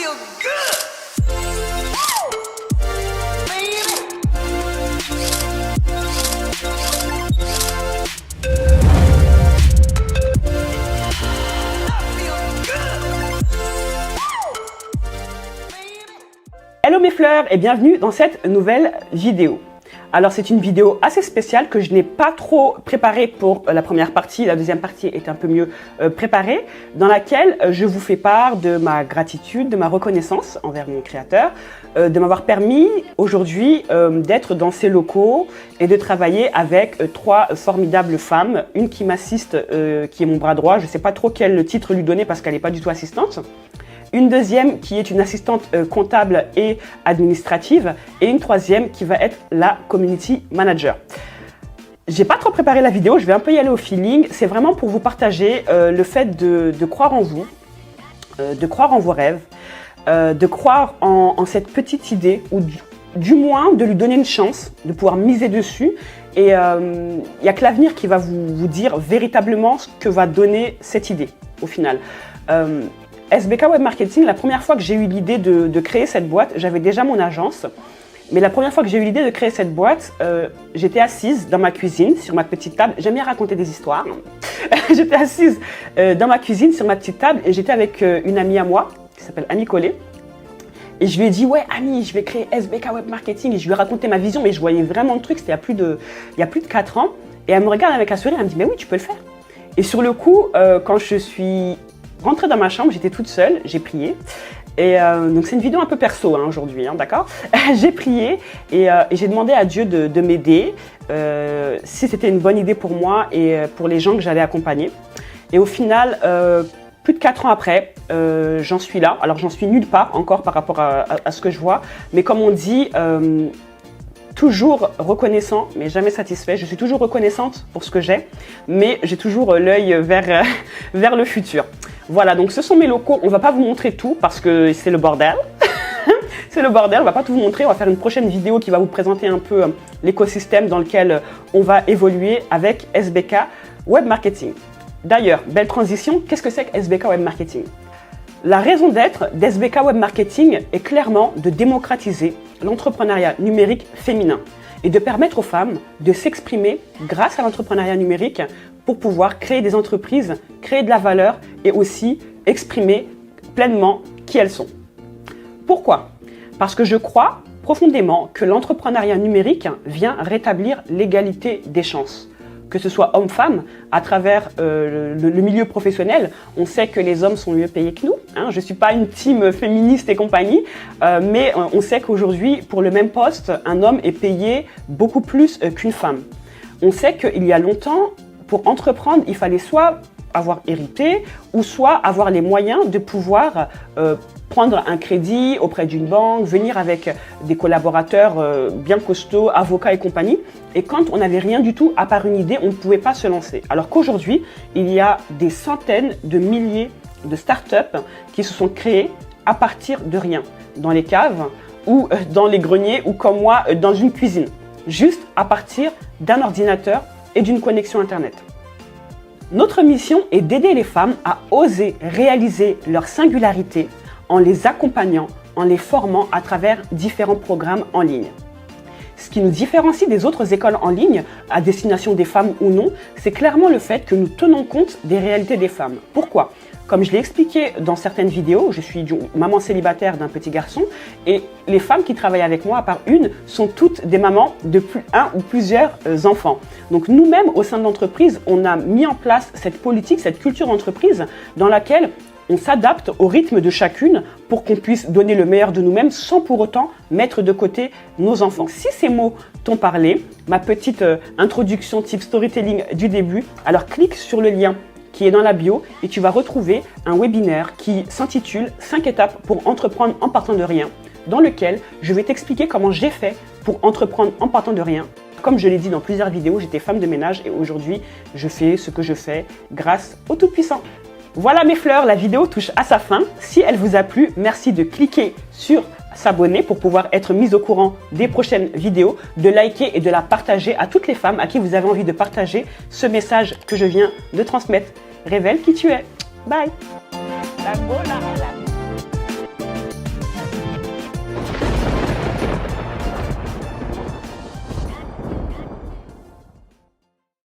feel good. Hello mes fleurs et bienvenue dans cette nouvelle vidéo. Alors c'est une vidéo assez spéciale que je n'ai pas trop préparée pour la première partie, la deuxième partie est un peu mieux préparée, dans laquelle je vous fais part de ma gratitude, de ma reconnaissance envers mon créateur, de m'avoir permis aujourd'hui d'être dans ces locaux et de travailler avec trois formidables femmes, une qui m'assiste, qui est mon bras droit, je ne sais pas trop quel titre lui donner parce qu'elle n'est pas du tout assistante. Une deuxième qui est une assistante comptable et administrative et une troisième qui va être la community manager. J'ai pas trop préparé la vidéo, je vais un peu y aller au feeling. C'est vraiment pour vous partager le fait de croire en vous, de croire en vos rêves, de croire en cette petite idée ou du moins de lui donner une chance, de pouvoir miser dessus. Et il n'y a que l'avenir qui va vous dire véritablement ce que va donner cette idée au final. SBK Web Marketing, la première fois que j'ai eu l'idée de créer cette boîte, j'avais déjà mon agence. Mais la première fois que j'ai eu l'idée de créer cette boîte, j'étais assise dans ma cuisine, sur ma petite table. J'aime bien raconter des histoires. J'étais assise dans ma cuisine, sur ma petite table, et j'étais avec une amie à moi, qui s'appelle Annie Collet. Et je lui ai dit, ouais, Annie, je vais créer SBK Web Marketing. Et je lui ai raconté ma vision, mais je voyais vraiment le truc, c'était il y a plus de 4 ans. Et elle me regarde avec un sourire, elle me dit, mais oui, tu peux le faire. Et sur le coup, quand je suis rentrée dans ma chambre, j'étais toute seule, j'ai prié. Et donc c'est une vidéo un peu perso aujourd'hui, d'accord. J'ai prié et j'ai demandé à Dieu de m'aider, si c'était une bonne idée pour moi et pour les gens que j'allais accompagner. Et au final, plus de 4 ans après, j'en suis là. Alors j'en suis nulle part encore par rapport à ce que je vois. Mais comme on dit, toujours reconnaissant, mais jamais satisfait. Je suis toujours reconnaissante pour ce que j'ai, mais j'ai toujours l'œil vers le futur. Voilà, donc ce sont mes locaux. On ne va pas vous montrer tout parce que c'est le bordel. C'est le bordel, on ne va pas tout vous montrer. On va faire une prochaine vidéo qui va vous présenter un peu l'écosystème dans lequel on va évoluer avec SBK Web Marketing. D'ailleurs, belle transition, qu'est-ce que c'est que SBK Web Marketing? La raison d'être d'SBK Web Marketing est clairement de démocratiser l'entrepreneuriat numérique féminin et de permettre aux femmes de s'exprimer grâce à l'entrepreneuriat numérique pour pouvoir créer des entreprises, créer de la valeur et aussi exprimer pleinement qui elles sont. Pourquoi? Parce que je crois profondément que l'entrepreneuriat numérique vient rétablir l'égalité des chances. Que ce soit homme-femme, à travers le milieu professionnel, on sait que les hommes sont mieux payés que nous. Je ne suis pas une team féministe et compagnie, mais on sait qu'aujourd'hui, pour le même poste, un homme est payé beaucoup plus qu'une femme. On sait qu'il y a longtemps, pour entreprendre, il fallait soit avoir hérité ou soit avoir les moyens de pouvoir prendre un crédit auprès d'une banque, venir avec des collaborateurs bien costauds, avocats et compagnie. Et quand on n'avait rien du tout, à part une idée, on ne pouvait pas se lancer. Alors qu'aujourd'hui, il y a des centaines de milliers de startups qui se sont créées à partir de rien, dans les caves ou dans les greniers ou comme moi, dans une cuisine, juste à partir d'un ordinateur et d'une connexion Internet. Notre mission est d'aider les femmes à oser réaliser leur singularité en les accompagnant, en les formant à travers différents programmes en ligne. Ce qui nous différencie des autres écoles en ligne, à destination des femmes ou non, c'est clairement le fait que nous tenons compte des réalités des femmes. Pourquoi? Comme je l'ai expliqué dans certaines vidéos, je suis maman célibataire d'un petit garçon et les femmes qui travaillent avec moi, à part une, sont toutes des mamans de un ou plusieurs enfants. Donc nous-mêmes, au sein de l'entreprise, on a mis en place cette politique, cette culture d'entreprise dans laquelle on s'adapte au rythme de chacune pour qu'on puisse donner le meilleur de nous-mêmes sans pour autant mettre de côté nos enfants. Si ces mots t'ont parlé, ma petite introduction type storytelling du début, alors clique sur le lien qui est dans la bio et tu vas retrouver un webinaire qui s'intitule 5 étapes pour entreprendre en partant de rien, dans lequel je vais t'expliquer comment j'ai fait pour entreprendre en partant de rien. Comme je l'ai dit dans plusieurs vidéos, j'étais femme de ménage et aujourd'hui, je fais ce que je fais grâce au Tout-Puissant. Voilà mes fleurs, la vidéo touche à sa fin. Si elle vous a plu, merci de cliquer sur s'abonner pour pouvoir être mise au courant des prochaines vidéos, de liker et de la partager à toutes les femmes à qui vous avez envie de partager ce message que je viens de transmettre. Révèle qui tu es. Bye. La